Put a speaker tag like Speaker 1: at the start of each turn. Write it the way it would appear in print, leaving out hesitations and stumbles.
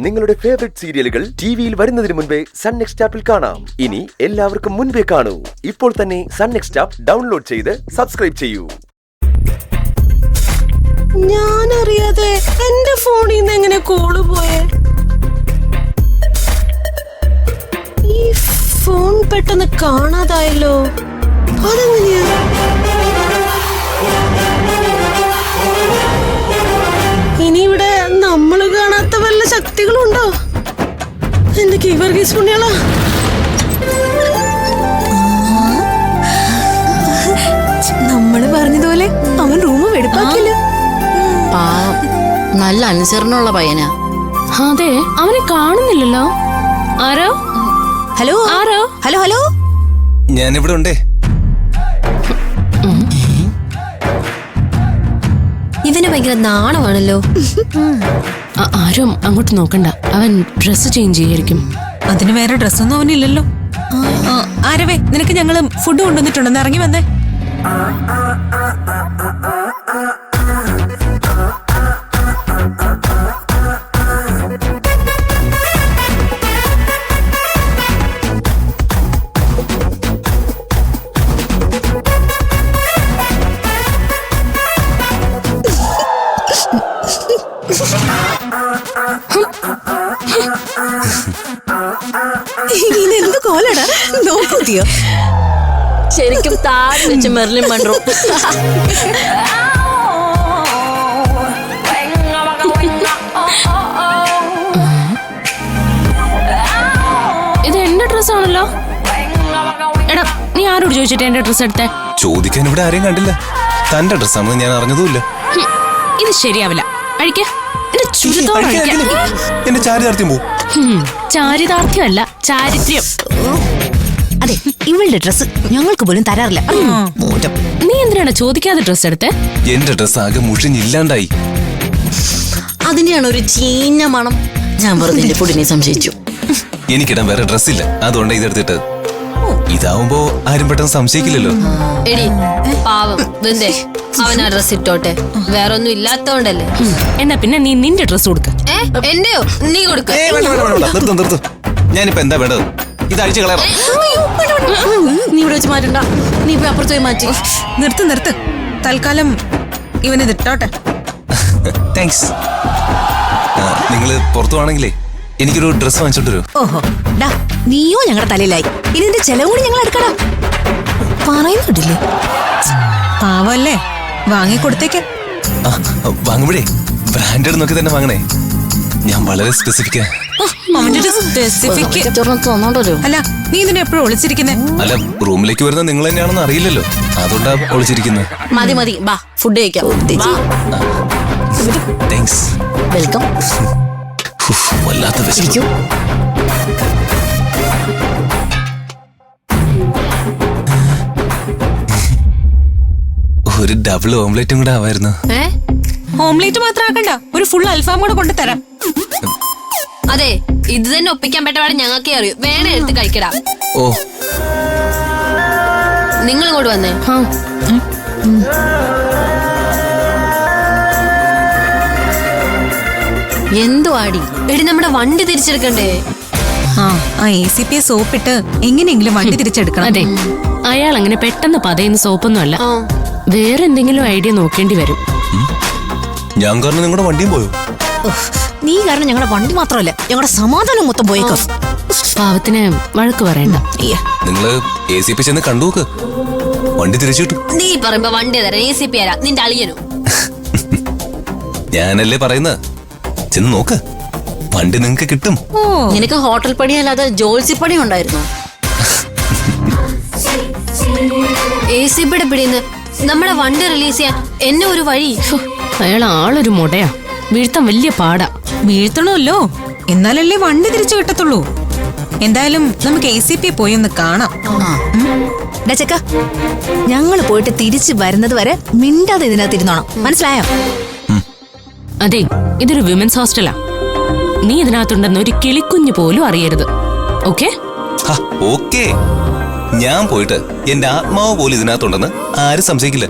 Speaker 1: നിങ്ങളുടെ ഫേവറേറ്റ് സീരിയലുകൾ ടിവിയിൽ വരുന്നതിന് മുൻപേ സൺ നെക്സ്റ്റ് ആപ്പിൽ കാണാം. ഇനി എല്ലാവർക്കും മുൻപേ കാണൂ. ഇപ്പോൾ തന്നെ സൺ നെക്സ്റ്റ് ആപ്പ് ഡൗൺലോഡ് ചെയ്ത് സബ്സ്ക്രൈബ് ചെയ്യൂ.
Speaker 2: ഞാൻ അറിയാതെ എന്റെ ഫോണിൽ നിന്ന് എങ്ങനെ കോള് പോയേ? ഈ ഫോൺ പെട്ടെന്ന് കാണാതായല്ലോ. അതെങ്ങനെയാ? ഇനി ഇവിടെ നമ്മള് കാണാത്ത വല്ല ശക്തികളുണ്ടോ? എന്റെ കീവർഗീസ് പുണ്യാളാ. നമ്മള് പറഞ്ഞതുപോലെ അവൻ റൂം വെടിപ്പാക്കില്ല.
Speaker 3: നല്ല അനുസരണമുള്ള പയ്യനാ.
Speaker 4: അതെ, അവനെ കാണുന്നില്ലല്ലോ. ആരോ?
Speaker 2: ഹലോ
Speaker 4: ആരോ?
Speaker 2: ഹലോ ഹലോ,
Speaker 5: ഞാനിവിടെ ഉണ്ടേ.
Speaker 2: ഇവന് ഭയങ്കര നാണമാണല്ലോ.
Speaker 4: ആരും അങ്ങോട്ട് നോക്കണ്ട, അവൻ ഡ്രസ് ചേഞ്ച് ചെയ്യായിരിക്കും.
Speaker 6: അതിന് വേറെ ഡ്രസ്സൊന്നും അവനില്ലല്ലോ. ആരവേ, നിനക്ക് ഞങ്ങള് ഫുഡ് കൊണ്ടുവന്നിട്ടുണ്ടെന്ന് ഇറങ്ങി വന്നേ.
Speaker 2: ഇതെന്ത് കോലടാ, നോക്കൂത്തിയോ?
Speaker 3: ശരിക്കും താഴെ വെച്ച് മെർലിൻ മൺറോ.
Speaker 4: ഇത് എന്റെ ഡ്രസ് ആണല്ലോ. എടാ, നീ ആരോട് ചോദിച്ചിട്ട് എന്റെ ഡ്രസ് എടുത്തേ?
Speaker 5: ചോദിക്കാൻ ഇവിടെ ആരെയും കണ്ടില്ല. തന്റെ ഡ്രസ്സാണെന്ന് ഞാൻ അറിഞ്ഞതുമില്ല.
Speaker 4: ഇത് ശരിയാവില്ല. അഴിക്ക, എന്റെ ചുരുത്തോട് അഴിക്ക.
Speaker 5: എന്റെ ചാരിതാർത്ഥ്യം പോവും.
Speaker 4: ചാരിതാർത്ഥ്യമല്ല, ചാരിത്രം.
Speaker 2: അതെ, ഇവളുടെ ഡ്രസ് ഞങ്ങൾക്ക് പോലും തരാറില്ല.
Speaker 4: നീ എന്തിനാണ് ചോദിക്കാതെ ഡ്രസ് എടുത്തേ?
Speaker 5: എന്റെ ഡ്രസ് ആകെ മുഷിഞ്ഞില്ലാണ്ടായി.
Speaker 3: അതിന്റെയാണ് ഒരു ചീഞ്ഞ മണം. ഞാൻ വെറുതെ എന്റെ ഫുഡിനെ സംശയിച്ചു.
Speaker 5: എനിക്കിടാൻ വേറെ ഡ്രസ്സില്ല, അതുകൊണ്ട് ഇതെടുത്തിട്ട്. ഇതാവുമ്പോ ആരും പെട്ടെന്ന് സംശയിക്കില്ലല്ലോ.
Speaker 3: എടി പാവം വെന്തേ, അവൻ ആ ഡ്രസ് ഇട്ടോട്ടെ, വേറൊന്നും ഇല്ലാത്തോണ്ടല്ലേ.
Speaker 4: എന്നാ പിന്നെ നീ നിന്റെ ഡ്രസ് കൊടുക്ക.
Speaker 3: എന്റെയോ? നീ കൊടുക്ക.
Speaker 5: നിർത്തും. ഞാനിപ്പോ എന്താ വേണ്ടത്? ഇത് അഴിച്ചു കളയണം.
Speaker 3: നീ ഇവിടെ വെച്ച് മാറ്റണ്ട, നീ ഇപ്പൊ അപ്പുറത്ത് പോയി മാറ്റി.
Speaker 6: നിർത്ത്. തൽക്കാലം ഇവനിത് ഇട്ടോട്ടെ.
Speaker 5: താങ്ക്സ്. നിങ്ങള് പുറത്തു ആണെങ്കിലേ എനിക്കൊരു ഡ്രസ് വാങ്ങിച്ചോണ്ട് വരൂ.
Speaker 2: ഓഹോ, ഡാ, നീയോ ഞങ്ങളുടെ തലയിലായി. ഇതിന്റെ ചെലവ് കൂടി ഞങ്ങൾ എടുക്കണം. പറയുന്നുണ്ടില്ലേ?
Speaker 6: പാവല്ലേ, വാങ്ങിക്കൊടുത്തേക്ക്.
Speaker 5: വാങ്ങുമ്പോഴേ ബ്രാൻഡഡ് നോക്കി തന്നെ വാങ്ങണേ. ഞാൻ വളരെ സ്പെസിഫിക്കാ.
Speaker 6: അവന്റെ ഒരു സ്പെസിഫിക്. അല്ല, നീ ഇതിനെ എപ്പോഴും ഒളിച്ചിരിക്കുന്നേ?
Speaker 5: അല്ല, റൂമിലേക്ക് വരുന്ന നിങ്ങൾ തന്നെയാണെന്ന് അറിയില്ലല്ലോ, അതുകൊണ്ടാ ഒളിച്ചിരിക്കുന്നത്.
Speaker 3: മതി, ബാ ഫുഡ് കഴിക്കാം.
Speaker 5: താങ്ക്സ്.
Speaker 3: വെൽക്കം.
Speaker 5: വല്ലാത്ത വിശപ്പ്. ഒരു ഡബിൾ ഓംലെറ്റും കൂടെ ആവായിരുന്നു.
Speaker 6: ഓംലേറ്റ് മാത്രം ആക്കണ്ട, ഒരു ഫുൾ അൽഫാം കൂടെ കൊണ്ടുതരാം.
Speaker 3: അതെ, ഇത് തന്നെ ഒപ്പിക്കാൻ പറ്റപാട് ഞങ്ങൾക്കേ അറിയൂ. വേണേ എടുത്ത് കഴിക്കടാ.
Speaker 5: ഓ,
Speaker 3: നിങ്ങൾ ഇങ്ങോട്ട് വന്നേ. എന്തോ ആടി എടി, നമ്മുടെ വണ്ടി തിരിച്ചെടുക്കണ്ടേ?
Speaker 6: ആ ACP സോപ്പിട്ട് എങ്ങനെയെങ്കിലും വണ്ടി തിരിച്ചെടുക്കണം.
Speaker 4: അതെ, അയാൾ അങ്ങനെ പെട്ടെന്ന് പതയുന്ന സോപ്പൊന്നും അല്ല. വേറെ എന്തെങ്കിലും ഐഡിയ നോക്കേണ്ടി വരും.
Speaker 5: ഞാൻ കാരണം നിങ്ങളുടെ വണ്ടിയും പോയോ?
Speaker 2: നീ കാരണം ഞങ്ങളുടെ വണ്ടി മാത്രമല്ല, ഞങ്ങളുടെ സമാധാനം മൊത്തം പോയേക്കും.
Speaker 4: പാവത്തിന് വഴക്ക് പറയണ്ട.
Speaker 5: നിങ്ങള് ACP ചെന്ന് കണ്ടു നോക്ക്, വണ്ടി തിരിച്ചു കിട്ടും.
Speaker 3: നീ പറയുമ്പോ വണ്ടി തരാം, ACP ആരാ? നിന്റെ അളിയനും.
Speaker 5: ഞാനല്ലേ പറയുന്നത്, ചെന്ന് നോക്ക്, വണ്ടി നിങ്ങക്ക് കിട്ടും.
Speaker 3: നിനക്ക് ഹോട്ടൽ പണിയല്ലാതെ ജോൽസി പണി ഉണ്ടായിരുന്നു. ACPയുടെ പിടിന്ന് നമ്മളെ വണ്ടി റിലീസ് ചെയ്യാൻ എന്നെ ഒരു വഴി.
Speaker 4: അയാൾ ആളൊരു മുടയാ, വീഴ്ത്താൻ വലിയ പാടാ.
Speaker 6: വീഴ്ത്തണമല്ലോ, എന്നാലല്ലേ വണ്ടി തിരിച്ചു കിട്ടത്തുള്ളൂ. എന്തായാലും നമുക്ക് ACP പോയി ഒന്ന് കാണാം.
Speaker 2: ചക്ക, ഞങ്ങൾ പോയിട്ട് തിരിച്ചു വരുന്നത് വരെ മിണ്ടാതെ ഇതിനകത്ത് ഇരുന്നോണം, മനസ്സിലായോ?
Speaker 4: അതെ, ഇതൊരു വിമൻസ് ഹോസ്റ്റലാ. നീ ഇതിനകത്തുണ്ടെന്ന് ഒരു കിളിക്കുഞ്ഞു പോലും അറിയരുത്. ഓക്കെ?
Speaker 5: ഓക്കെ. ഞാൻ പോയിട്ട് എന്റെ ആത്മാവ് പോലും ഇതിനകത്തുണ്ടെന്ന് ആരും സംശയിക്കില്ല.